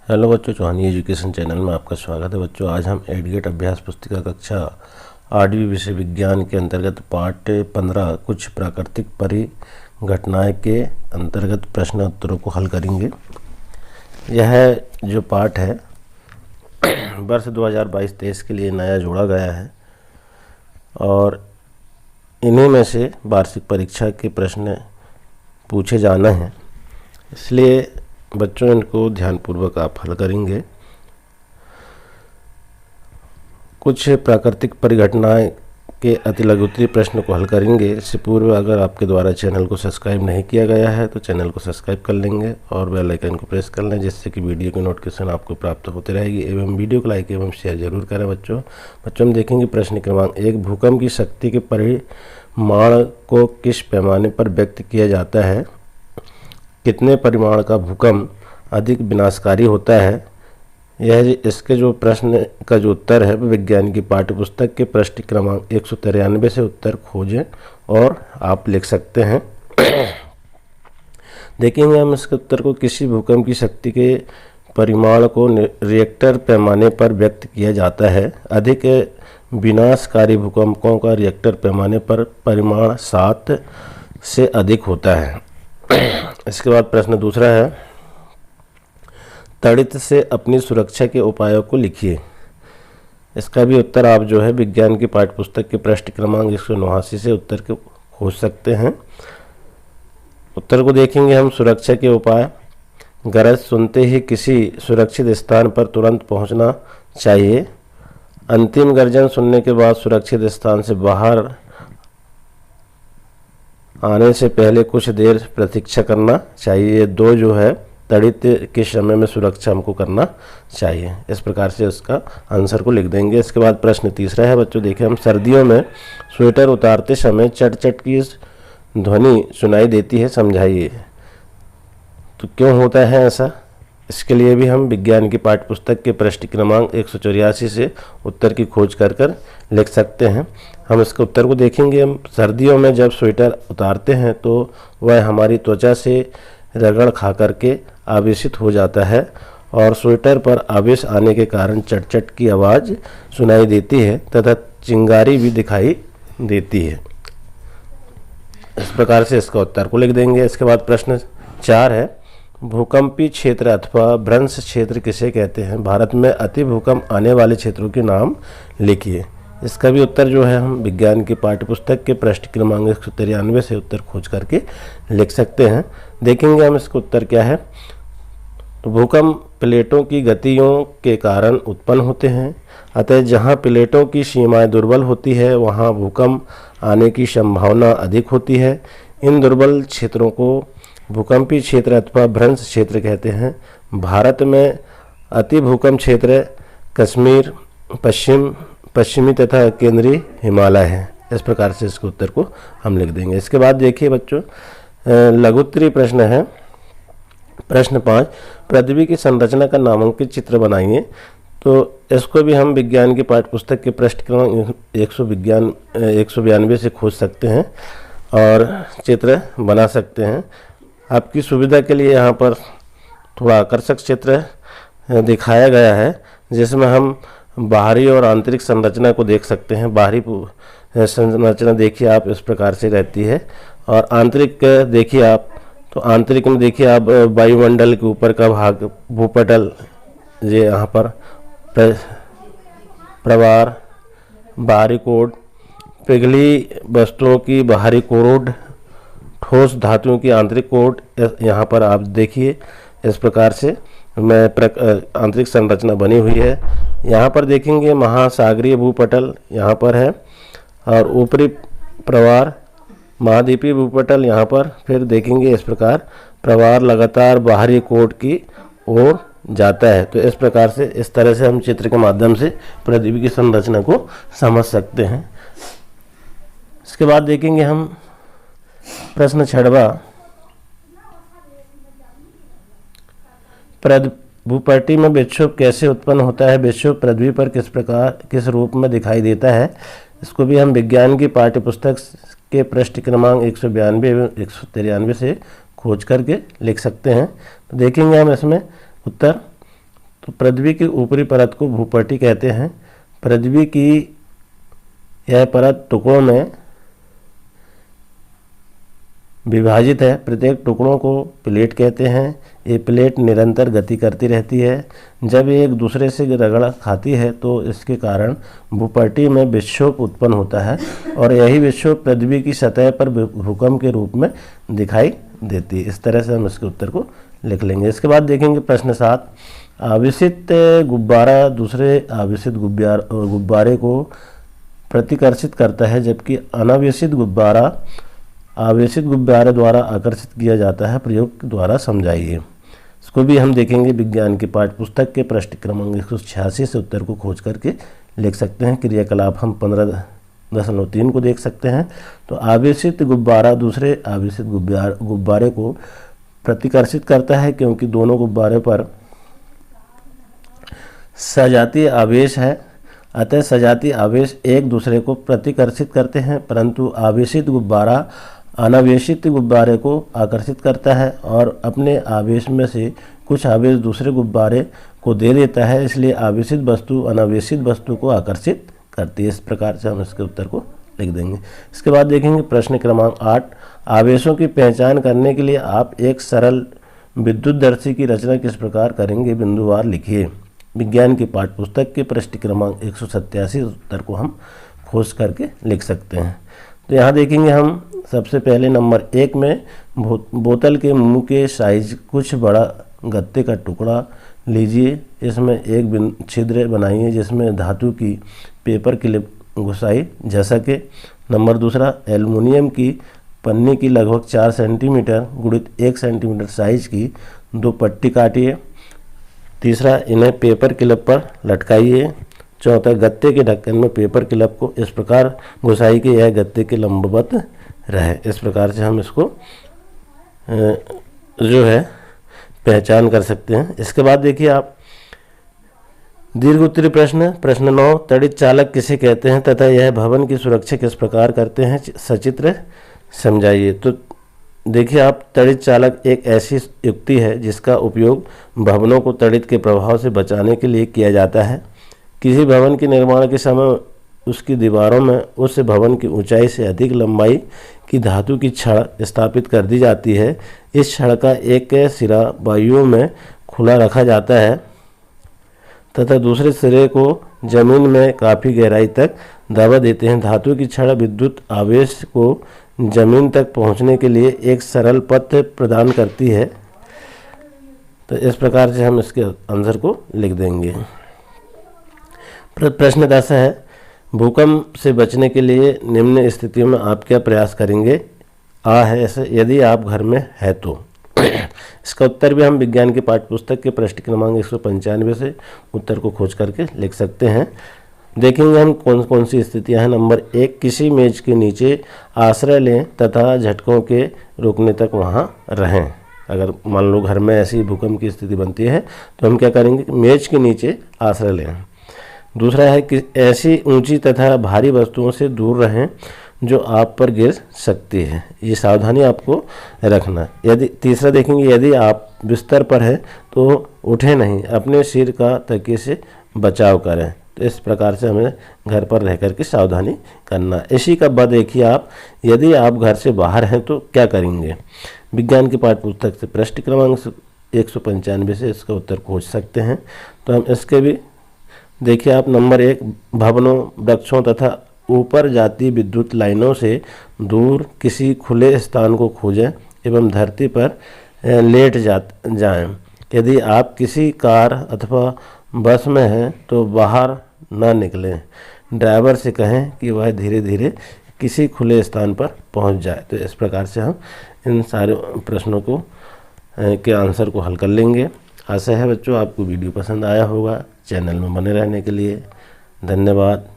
Hello बच्चों, चौहानी education channel में आपका स्वागत है। बच्चों, आज हम एडगेट अभ्यास पुस्तिका कक्षा 8वीं विषय विज्ञान के अंतर्गत पाठ 15 कुछ प्राकृतिक परिघटनाएं के अंतर्गत प्रश्न उत्तरों को हल करेंगे। यह जो पाठ है वर्ष 2022-23 के लिए नया जोड़ा गया है और इन्हीं में से वार्षिक परीक्षा के प्रश्न पूछे जाना है, इसलिए बच्चों इनको ध्यानपूर्वक आप हल करेंगे। कुछ प्राकृतिक परिघटनाएं के अति लघुत्तरीय प्रश्न को हल करेंगे। इससे पूर्व अगर आपके द्वारा चैनल को सब्सक्राइब नहीं किया गया है तो चैनल को सब्सक्राइब कर लेंगे और बेल आइकन को प्रेस कर लें, जिससे कि वीडियो की नोटिफिकेशन आपको प्राप्त होती रहेगी। एवं वीडियो को लाइक एवं शेयर जरूर करें। बच्चों हम देखेंगे प्रश्न क्रमांक 1, भूकंप की शक्ति के परिमाण को किस पैमाने पर व्यक्त किया जाता है? कितने परिमाण का भूकंप अधिक विनाशकारी होता है? यह इसके जो प्रश्न का जो उत्तर है विज्ञान की पाठ्यपुस्तक के पृष्ठ क्रमांक 193 से उत्तर खोजें और आप लिख सकते हैं। देखेंगे हम इसके उत्तर को। किसी भूकंप की शक्ति के परिमाण को रिएक्टर पैमाने पर व्यक्त किया जाता है। अधिक विनाशकारी भूकंपों का रिएक्टर पैमाने पर परिमाण 7 से अधिक होता है। इसके बाद प्रश्न दूसरा है, तड़ित से अपनी सुरक्षा के उपायों को लिखिए। इसका भी उत्तर आप जो है विज्ञान की पाठ्यपुस्तक के पृष्ठ क्रमांक 189 से उत्तर को खोज सकते हैं। उत्तर को देखेंगे हम। सुरक्षा के उपाय: गरज सुनते ही किसी सुरक्षित स्थान पर तुरंत पहुंचना चाहिए। अंतिम गर्जन सुनने के बाद सुरक्षित स्थान से बाहर आने से पहले कुछ देर प्रतीक्षा करना चाहिए। ये दो जो है तड़ित के समय में सुरक्षा हमको करना चाहिए। इस प्रकार से उसका आंसर को लिख देंगे। इसके बाद प्रश्न तीसरा है बच्चों, देखें हम। सर्दियों में स्वेटर उतारते समय चट चट की ध्वनि सुनाई देती है, समझाइए। तो क्यों होता है ऐसा? इसके लिए भी हम विज्ञान की पाठ्यपुस्तक के पृष्ठ क्रमांक 184 से उत्तर की खोज कर लिख सकते हैं। हम इसके उत्तर को देखेंगे। हम सर्दियों में जब स्वेटर उतारते हैं तो वह हमारी त्वचा से रगड़ खा करके आवेशित हो जाता है और स्वेटर पर आवेश आने के कारण चट-चट की आवाज़ सुनाई देती है तथा चिंगारी भी दिखाई देती है। इस प्रकार से इसका उत्तर को लिख देंगे। इसके बाद प्रश्न 4 है, भूकंपी क्षेत्र अथवा भ्रंश क्षेत्र किसे कहते हैं? भारत में अति भूकंप आने वाले क्षेत्रों के नाम लिखिए। इसका भी उत्तर जो है हम विज्ञान की पाठ्यपुस्तक के पृष्ठ क्रमांक 193 से उत्तर खोज करके लिख सकते हैं। देखेंगे हम इसका उत्तर क्या है। तो भूकंप प्लेटों की गतियों के कारण उत्पन्न होते हैं, अतः जहां प्लेटों की सीमाएं दुर्बल होती है वहां भूकंप आने की संभावना अधिक होती है। इन दुर्बल क्षेत्रों को भूकंपी क्षेत्र अथवा भ्रंश क्षेत्र कहते हैं। भारत में अति भूकंप क्षेत्र कश्मीर, पश्चिमी तथा केंद्रीय हिमालय है। इस प्रकार से इसके उत्तर को हम लिख देंगे। इसके बाद देखिए बच्चों, लघुत्तरीय प्रश्न है। प्रश्न 5, पृथ्वी की संरचना का नामांकित चित्र बनाइए। तो इसको भी हम विज्ञान की पाठ्यपुस्तक के पृष्ठ क्रमांक 192 से खोज सकते हैं और चित्र बना सकते हैं। आपकी सुविधा के लिए यहाँ पर थोड़ा आकर्षक चित्र दिखाया गया है, जिसमें हम बाहरी और आंतरिक संरचना को देख सकते हैं। बाहरी संरचना देखिए आप इस प्रकार से रहती है और आंतरिक देखिए आप, तो आंतरिक में देखिए आप वायुमंडल के ऊपर का भाग भूपटल, ये यहाँ पर प्रवार, बाहरी कोड, पिघली वस्तुओं की बाहरी कोड, ठोस धातुओं की आंतरिक कोड, यहाँ पर आप देखिए इस प्रकार से आंतरिक संरचना बनी हुई है। यहाँ पर देखेंगे महासागरीय भूपटल यहाँ पर है और ऊपरी प्रवार महाद्वीपीय भूपटल यहाँ पर। फिर देखेंगे इस प्रकार प्रवार लगातार बाहरी कोड की ओर जाता है। तो इस प्रकार से इस तरह से हम चित्र के माध्यम से पृथ्वी की संरचना को समझ सकते हैं। इसके बाद देखेंगे हम प्रश्न 6वां, भूपट्टी में विक्षोभ कैसे उत्पन्न होता है? विक्षोभ पृथ्वी पर किस रूप में दिखाई देता है? इसको भी हम विज्ञान की पाठ्यपुस्तक के पृष्ठ क्रमांक 192 एवं 193 से खोज करके लिख सकते हैं। तो देखेंगे हम इसमें उत्तर। तो पृथ्वी की ऊपरी परत को भूपटल कहते हैं। पृथ्वी की यह परत टुकड़ों में विभाजित है। प्रत्येक टुकड़ों को प्लेट कहते हैं। ये प्लेट निरंतर गति करती रहती है। जब एक दूसरे से रगड़ खाती है तो इसके कारण भूपटल में विक्षोभ उत्पन्न होता है और यही विक्षोभ पृथ्वी की सतह पर भूकंप के रूप में दिखाई देती है। इस तरह से हम इसके उत्तर को लिख लेंगे। इसके बाद देखेंगे प्रश्न 7। आवेशित गुब्बारा दूसरे आवेशित गुब्बारे को प्रतिकर्षित करता है, जबकि अनावेशित गुब्बारा आवेशित गुब्बारे द्वारा आकर्षित किया जाता है। प्रयोग द्वारा समझाइए। इसको भी हम देखेंगे विज्ञान की पाठ्य पुस्तक के पृष्ठ क्रमांक 186 से उत्तर को खोज करके लिख सकते हैं। क्रियाकलाप हम 15.3 को देख सकते हैं। तो आवेशित गुब्बारा दूसरे आवेशित गुब्बारे को प्रतिकर्षित करता है, क्योंकि दोनों गुब्बारे पर सजातीय आवेश है। अतः सजातीय आवेश एक दूसरे को प्रतिकर्षित करते हैं, परंतु आवेशित गुब्बारा अनावेशित गुब्बारे को आकर्षित करता है और अपने आवेश में से कुछ आवेश दूसरे गुब्बारे को दे देता है। इसलिए आवेशित वस्तु अनावेशित वस्तु को आकर्षित करती है। इस प्रकार से हम इसके उत्तर को लिख देंगे। इसके बाद देखेंगे प्रश्न क्रमांक 8। आवेशों की पहचान करने के लिए आप एक सरल विद्युतदर्शी की रचना किस प्रकार करेंगे, बिंदुवार लिखिए। विज्ञान की पाठ्य पुस्तक के पृष्ठ क्रमांक 187 उत्तर को हम खोज करके लिख सकते हैं। तो यहाँ देखेंगे हम सबसे पहले नंबर 1 में बोतल के मुंह के साइज कुछ बड़ा गत्ते का टुकड़ा लीजिए। इसमें एक छिद्र बनाइए जिसमें धातु की पेपर क्लिप घुसाई जा सके। नंबर 2, एल्युमिनियम की पन्नी की लगभग 4 सेंटीमीटर गुणित 1 सेंटीमीटर साइज की 2 पट्टी काटिए। 3, इन्हें पेपर क्लिप पर लटकाइए। 4, गत्ते के ढक्कन में पेपर क्लिप को इस प्रकार घुसाई कि यह गत्ते के लंबवत रहे। इस प्रकार से हम इसको जो है पहचान कर सकते हैं। इसके बाद देखिए आप दीर्घ उत्तरी प्रश्न 9। तड़ित चालक किसे कहते हैं तथा यह भवन की सुरक्षा किस प्रकार करते हैं, सचित्र समझाइए। तो देखिए आप, तड़ित चालक एक ऐसी युक्ति है जिसका उपयोग भवनों को तड़ित के प्रभाव से बचाने के लिए किया जाता है। किसी भवन के निर्माण के समय उसकी दीवारों में उस भवन की ऊंचाई से अधिक लंबाई की धातु की छड़ स्थापित कर दी जाती है। इस छड़ का एक सिरा वायुओं में खुला रखा जाता है तथा दूसरे सिरे को जमीन में काफ़ी गहराई तक दबा देते हैं। धातु की छड़ विद्युत आवेश को जमीन तक पहुंचने के लिए एक सरल पथ प्रदान करती है। तो इस प्रकार से हम इसके आंसर को लिख देंगे। प्रश्न 10 है, भूकंप से बचने के लिए निम्न स्थितियों में आप क्या प्रयास करेंगे। आ है ऐसे, यदि आप घर में है तो। इसका उत्तर भी हम विज्ञान की पाठ्य पुस्तक के पृष्ठ क्रमांक 195 से उत्तर को खोज करके लिख सकते हैं। देखेंगे हम कौन कौन सी स्थितियां हैं। नंबर 1, किसी मेज के नीचे आश्रय लें तथा झटकों के रुकने तक वहां रहें। अगर मान लो घर में ऐसी भूकंप की स्थिति बनती है तो हम क्या करेंगे, मेज के नीचे आश्रय लें। दूसरा है कि ऐसी ऊंची तथा भारी वस्तुओं से दूर रहें जो आप पर गिर सकती है। ये सावधानी आपको रखना। यदि तीसरा देखेंगे, यदि आप बिस्तर पर हैं तो उठे नहीं, अपने सिर का तकिए से बचाव करें। तो इस प्रकार से हमें घर पर रह कर के सावधानी करना। इसी का बाद देखिए आप, यदि आप घर से बाहर हैं तो क्या करेंगे। विज्ञान की पाठ्य पुस्तक से पृष्ठ क्रमांक 195 से इसका उत्तर खोज सकते हैं। तो हम इसके भी देखिए आप, नंबर 1, भवनों, वृक्षों तथा ऊपर जाती विद्युत लाइनों से दूर किसी खुले स्थान को खोजें एवं धरती पर लेट जाएं। यदि आप किसी कार अथवा बस में हैं तो बाहर न निकलें। ड्राइवर से कहें कि वह धीरे धीरे किसी खुले स्थान पर पहुंच जाए। तो इस प्रकार से हम इन सारे प्रश्नों को के आंसर को हल कर लेंगे। आशा है बच्चों आपको वीडियो पसंद आया होगा। चैनल में बने रहने के लिए धन्यवाद।